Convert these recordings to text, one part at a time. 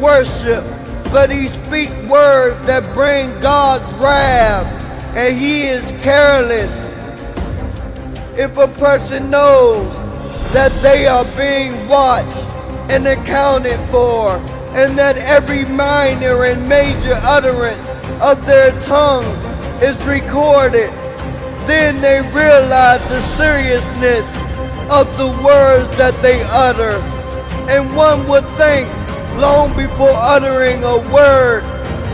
worship, but he speak words that bring God's wrath, and he is careless. If a person knows that they are being watched and accounted for, and that every minor and major utterance of their tongue is recorded, then they realize the seriousness of the words that they utter. And one would think, long before uttering a word,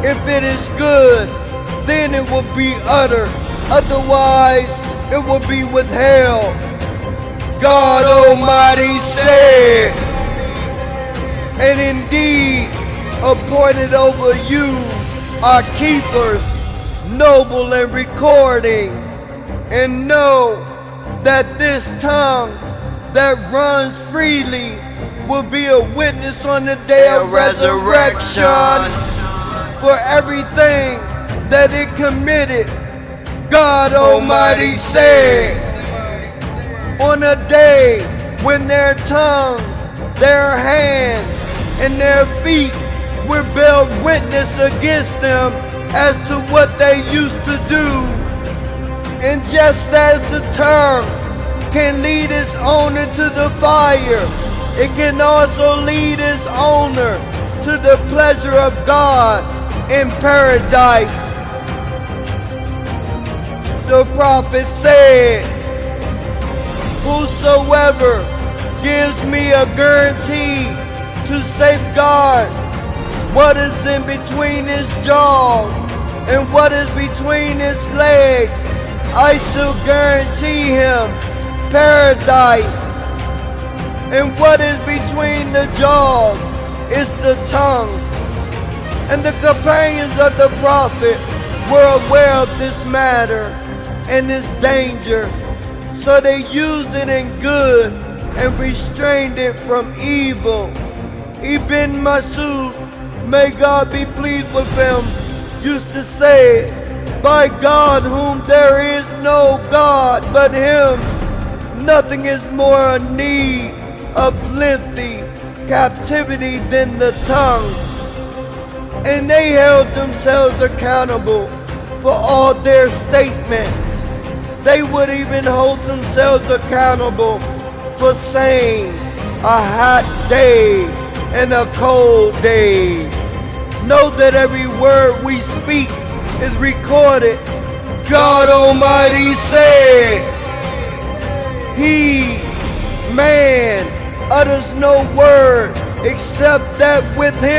if it is good, then it will be uttered. Otherwise, it will be withheld. God Almighty said, and indeed appointed over you are keepers, noble in recording, and know that this tongue that runs freely will be a witness on the day of resurrection for everything that it committed. God Almighty said, on a day when their tongues, their hands, and their feet will bear witness against them as to what they used to do. And just as the tongue can lead its owner to the fire, it can also lead its owner to the pleasure of God in paradise. The prophet said, whosoever gives me a guarantee to safeguard what is in between his jaws and what is between his legs, I shall guarantee him paradise. And what is between the jaws is the tongue. And the companions of the prophet were aware of this matter and its danger, so they used it in good and restrained it from evil. Ibn Masud, may God be pleased with him, used to say, by God whom there is no God but him, nothing is more in need of lengthy captivity than the tongue. And they held themselves accountable for all their statements. They would even hold themselves accountable for saying a hot day and a cold day. Know that every word we speak is recorded. God Almighty said, he, man, utters no word except that with him